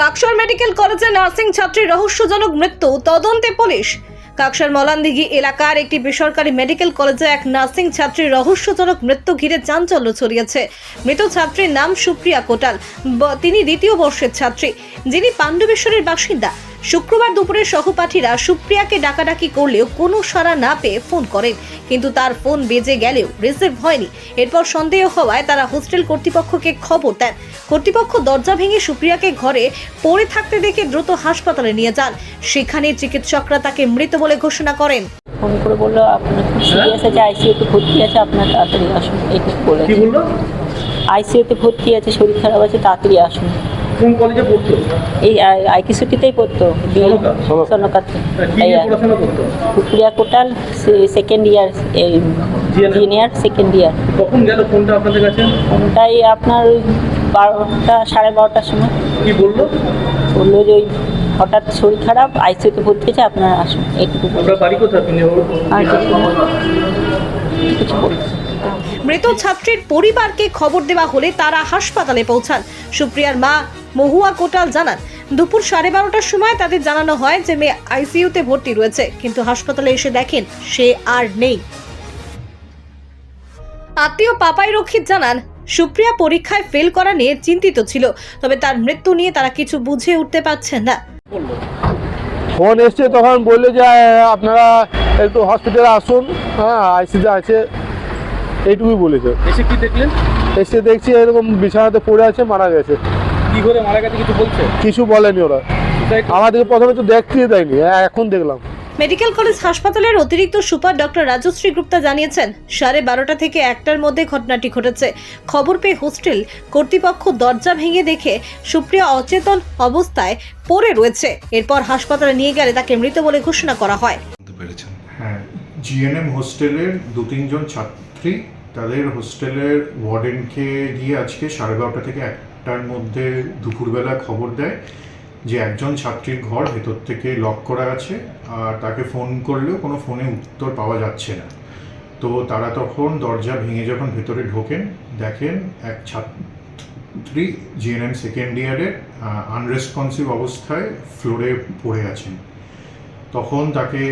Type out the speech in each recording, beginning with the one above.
কাকসার medical কলেজে nursing ছাত্রীর রহস্যজনক মৃত্যু, তদন্তে পুলিশ। কাকসার মলানদিঘি এলাকার একটি বেসরকারি মেডিকেল কলেজে এক নার্সিং ছাত্রীর রহস্যজনক মৃত্যু ঘিরে চাঞ্চল্য ছড়িয়েছে। মৃত ছাত্রীর নাম সুপ্রিয়া কোটাল। তিনি দ্বিতীয় বর্ষের ছাত্রী, যিনি পাণ্ডবেশ্বরের বাসিন্দা। শুক্রবার দুপুরে সহপাঠীরা সুপ্রিয়াকে ডাকাডাকি করলেও কোনো সাড়া না পেয়ে ফোন করেন, কিন্তু তার ফোন বেজে গেলেও রিসিভ হয়নি। এরপর সন্দেহ হওয়ায় তারা হোস্টেল কর্তৃপক্ষকে খবর দেন। কর্তৃপক্ষ দরজা ভেঙে সুপ্রিয়াকে ঘরে পড়ে থাকতে দেখে দ্রুত হাসপাতালে নিয়ে যান। সেখানে চিকিৎসকরা তাকে মৃত বলে ঘোষণা করেন। ফোন করে বললো আপনার খুব সিরিয়াস আছে, আইসিইউতে ভর্তি আছে, আপনার তাড়াতাড়ি আসুন। এইটুকু বলে। কি বললো? আইসিইউতে ভর্তি আছে, শরীর খারাপ আছে, তাড়াতাড়ি আসুন। কোন কলেজে পড়তো? এই আইকিসুটিতেই পড়তো, সনকাতে। পড়াশোনা করতো? Supriya Kotal, second year, junior second year. কখন গেল ফোনটা আপনাদের কাছে? ফোনটাই আপনার 12টা, 12:30টার সময়। কি বললো? বললো যে ওই হঠাৎ শরীর খারাপ, আইসিইউতে ভর্তি আছে, আপনারা আসুন। এইটুকু বললো। আপনার বাড়ি কোথায়? আর কিছু বললো। মৃত ছাত্রীর পরিবারকে খবর দেওয়া হলে তারা হাসপাতালে পৌঁছান। সুপ্রিয়ার মা মহুয়া কোটাল জানান, দুপুর 12:30টার সময় তাদের জানানো হয় যে মেয়ে আইসিইউতে ভর্তি রয়েছে, কিন্তু হাসপাতালে এসে দেখেন সে আর নেই। আত্মীয় পাপাই রক্ষিত জানান, সুপ্রিয়া পরীক্ষায় ফেল করা নিয়ে চিন্তিত ছিল, তবে তার মৃত্যু নিয়ে তারা কিছু বুঝে উঠতে পারছেন না। ফোন এসছে তখন বললো যে আপনারা একটু হসপিটালে আসুন, হ্যাঁ আইসিইউতে আছে, এইটুকুই বলেছে। এসে কি দেখলেন? এসে দেখছি এরকম বিছানাতে পড়ে আছে, মারা গেছে। কি করে মারা গেছে কিছু বলছে? কিছু বলেনি ওরা, আমাদেরকে প্রথমে তো দেখতেই দেয়নি, এখন দেখলাম। মেডিকেল কলেজ হাসপাতালের অতিরিক্ত সুপার ডক্টর রাজশ্রী গুপ্তা জানিয়েছেন, 12:30 থেকে 1টার মধ্যে ঘটনাটি ঘটেছে। খবর পেয়ে হোস্টেল কর্তৃপক্ষ দরজা ভেঙে দেখে সুপ্রিয়া অচেতন অবস্থায় পড়ে রয়েছে। এরপর হাসপাতালে নিয়ে গেলে তাকে মৃত বলে ঘোষণা করা হয়। হ্যাঁ, জিএনএম হোস্টেলের 2-3 জন ছাত্রী তাদের হোস্টেলের ওয়ার্ডেনকে গিয়ে আজকে 12:30 থেকে 1টার মধ্যে দুপুরবেলা খবর দেয় যে একজন ছাত্রীর ঘর ভেতর থেকে লক করা আছে, আর তাকে ফোন করলেও কোনো ফোনে উত্তর পাওয়া যাচ্ছে না। তো তারা তখন দরজা ভেঙে যখন ভেতরে ঢোকেন, দেখেন এক ছাত্রী জিএনএম সেকেন্ড ইয়ারের আনরেসপন্সিভ অবস্থায় ফ্লোরে পড়ে আছেন। তখন তাকে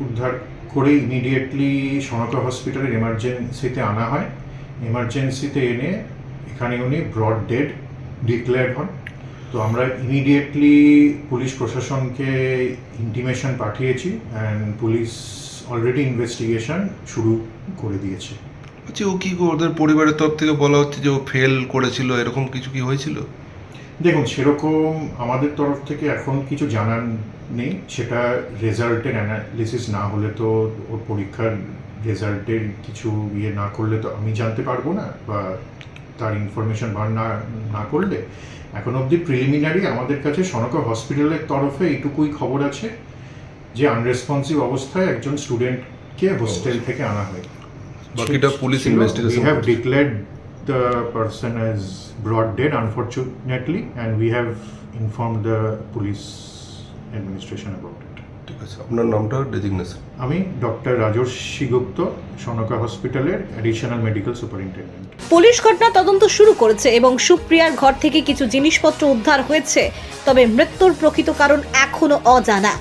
উদ্ধার করে ইমিডিয়েটলি সনকা হসপিটালের এমার্জেন্সিতে আনা হয়। এমার্জেন্সিতে এনে এখানে উনি ব্রড ডেড ডিক্লেয়ার্ড হন। তো আমরা ইমিডিয়েটলি পুলিশ প্রশাসনকে ইন্টিমেশন পাঠিয়েছি অ্যান্ড পুলিশ অলরেডি ইনভেস্টিগেশন শুরু করে দিয়েছে। আচ্ছা, ও কি ওদের পরিবারের তরফ থেকে বলা হচ্ছে যে ও ফেল করেছিল, এরকম কিছু কি হয়েছিল? দেখুন, সেরকম আমাদের তরফ থেকে এখন কিছু জানার নেই। সেটা রেজাল্টের অ্যানালিসিস না হলে তো, ওর পরীক্ষার রেজাল্টের কিছু ইয়ে না করলে তো আমি জানতে পারবো না, বা তার ইনফরমেশন বার না করলে। এখন অবধি প্রিলিমিনারি আমাদের কাছে সনকা হসপিটালের তরফে এইটুকুই খবর আছে যে আনরেসপন্সিভ অবস্থায় একজন স্টুডেন্টকে হোস্টেল থেকে আনা হয়। বাকিটা police investigation. We have declared the person as brought dead, unfortunately, and we have informed the police administration about it. ঠিক আছে, আপনার নামটা, ডেজিগনেশন? আমি ডক্টর রাজশ্রী গুপ্ত, সনকা হসপিটালের অ্যাডিশনাল মেডিকেল সুপারিনটেন্ডেন্ট। পুলিশ ঘটনা তদন্ত শুরু করেছে এবং সুপ্রিয়ার ঘর থেকে কিছু জিনিসপত্র উদ্ধার হয়েছে, তবে মৃত্যুর প্রকৃত কারণ এখনো অজানা।